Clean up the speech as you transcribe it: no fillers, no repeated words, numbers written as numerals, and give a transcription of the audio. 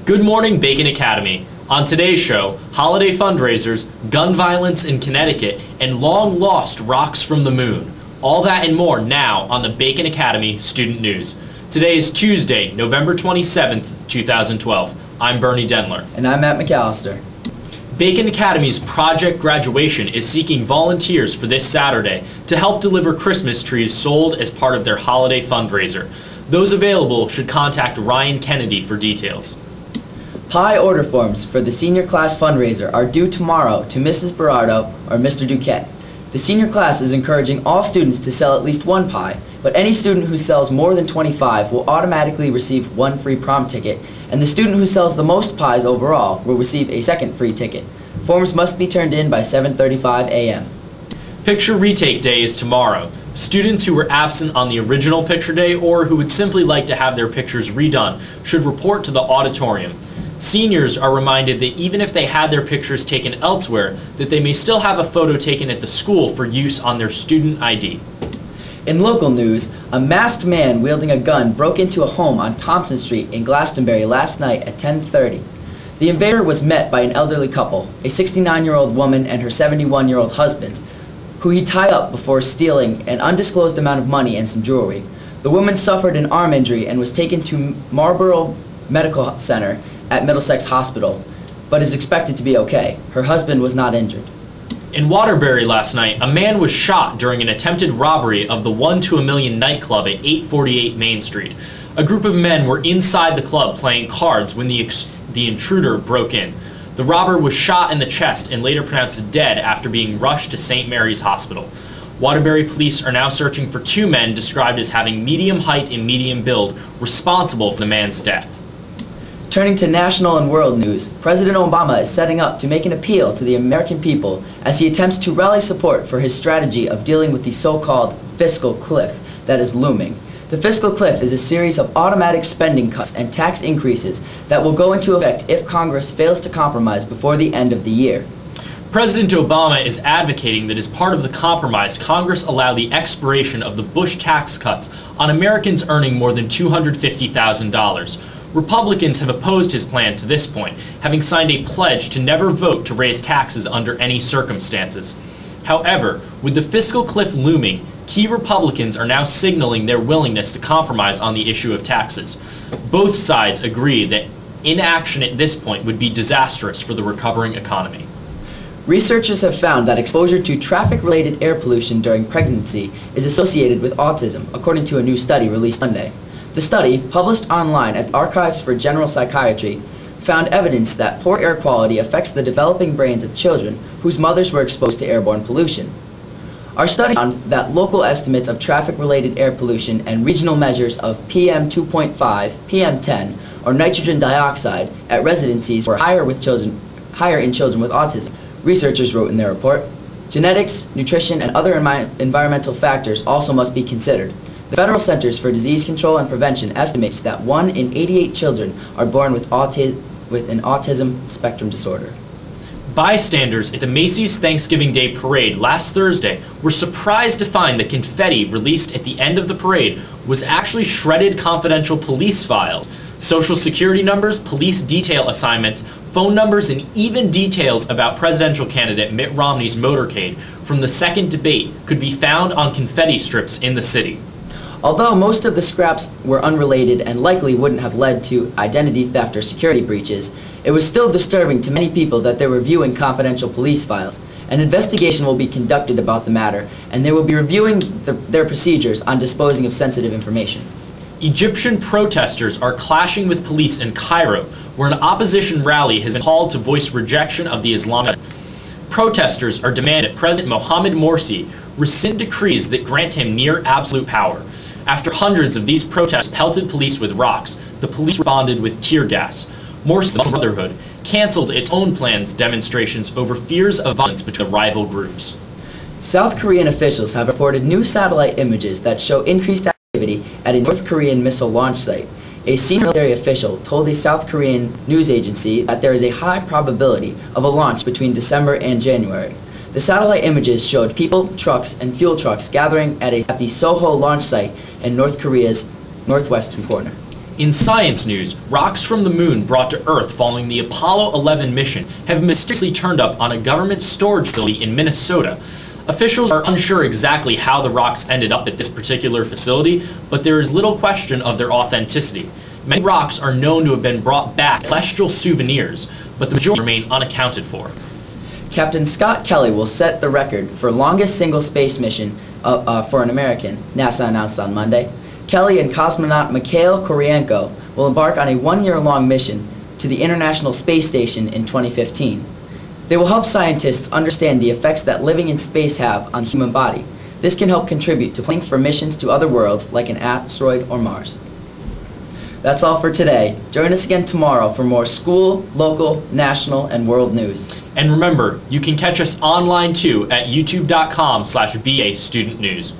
Good morning, Bacon Academy. On today's show, holiday fundraisers, gun violence in Connecticut, and long-lost rocks from the moon. All that and more now on the Bacon Academy Student News. Today is Tuesday, November 27th, 2012. I'm Bernie Dennler. And I'm McAllister. Bacon Academy's Project Graduation is seeking volunteers for this Saturday to help deliver Christmas trees sold as part of their holiday fundraiser. Those available should contact Ryan Kennedy for details. Pie order forms for the senior class fundraiser are due tomorrow to Mrs. Berardo or Mr. Duquette. The senior class is encouraging all students to sell at least one pie, but any student who sells more than 25 will automatically receive one free prom ticket, and the student who sells the most pies overall will receive a second free ticket. Forms must be turned in by 7:35 a.m. Picture Retake Day is tomorrow. Students who were absent on the original picture day or who would simply like to have their pictures redone should report to the auditorium. Seniors are reminded that even if they had their pictures taken elsewhere, that they may still have a photo taken at the school for use on their student ID. In local news, a masked man wielding a gun broke into a home on Thompson Street in Glastonbury last night at 10:30. The invader was met by an elderly couple, a 69-year-old woman and her 71-year-old husband, who he tied up before stealing an undisclosed amount of money and some jewelry. The woman suffered an arm injury and was taken to Marlborough Medical Center at Middlesex Hospital, but is expected to be okay. Her husband was not injured. In Waterbury last night, a man was shot during an attempted robbery of the 1 to a Million nightclub at 848 Main Street. A group of men were inside the club playing cards when the intruder broke in. The robber was shot in the chest and later pronounced dead after being rushed to St. Mary's Hospital. Waterbury police are now searching for two men described as having medium height and medium build responsible for the man's death. Turning to national and world news, President Obama is setting up to make an appeal to the American people as he attempts to rally support for his strategy of dealing with the so-called fiscal cliff that is looming. The fiscal cliff is a series of automatic spending cuts and tax increases that will go into effect if Congress fails to compromise before the end of the year. President Obama is advocating that as part of the compromise, Congress allow the expiration of the Bush tax cuts on Americans earning more than $250,000. Republicans have opposed his plan to this point, having signed a pledge to never vote to raise taxes under any circumstances. However, with the fiscal cliff looming, key Republicans are now signaling their willingness to compromise on the issue of taxes. Both sides agree that inaction at this point would be disastrous for the recovering economy. Researchers have found that exposure to traffic-related air pollution during pregnancy is associated with autism, according to a new study released Monday. The study, published online at Archives for General Psychiatry, found evidence that poor air quality affects the developing brains of children whose mothers were exposed to airborne pollution. Our study found that local estimates of traffic-related air pollution and regional measures of PM 2.5, PM10, or nitrogen dioxide at residencies were higher in children with autism. Researchers wrote in their report, genetics, nutrition, and other environmental factors also must be considered. The Federal Centers for Disease Control and Prevention estimates that 1 in 88 children are born with an autism spectrum disorder. Bystanders at the Macy's Thanksgiving Day Parade last Thursday were surprised to find the confetti released at the end of the parade was actually shredded confidential police files. Social security numbers, police detail assignments, phone numbers, and even details about presidential candidate Mitt Romney's motorcade from the second debate could be found on confetti strips in the city. Although most of the scraps were unrelated and likely wouldn't have led to identity theft or security breaches, it was still disturbing to many people that they were viewing confidential police files. An investigation will be conducted about the matter, and they will be reviewing their procedures on disposing of sensitive information. Egyptian protesters are clashing with police in Cairo, where an opposition rally has been called to voice rejection of the Islamic. Protesters are demanding that President Mohamed Morsi rescind decrees that grant him near absolute power. After hundreds of these protests pelted police with rocks, the police responded with tear gas. Morsi's Brotherhood canceled its own planned demonstrations over fears of violence between rival groups. South Korean officials have reported new satellite images that show increased activity at a North Korean missile launch site. A senior military official told a South Korean news agency that there is a high probability of a launch between December and January. The satellite images showed people, trucks, and fuel trucks gathering at the Soho launch site in North Korea's northwestern corner. In science news, rocks from the moon brought to Earth following the Apollo 11 mission have mysteriously turned up on a government storage facility in Minnesota. Officials are unsure exactly how the rocks ended up at this particular facility, but there is little question of their authenticity. Many rocks are known to have been brought back as celestial souvenirs, but the majority remain unaccounted for. Captain Scott Kelly will set the record for longest single space mission for an American, NASA announced on Monday. Kelly and cosmonaut Mikhail Koryenko will embark on a one-year-long mission to the International Space Station in 2015. They will help scientists understand the effects that living in space have on the human body. This can help contribute to planning for missions to other worlds like an asteroid or Mars. That's all for today. Join us again tomorrow for more school, local, national, and world news. And remember, you can catch us online too at youtube.com/BA Student News.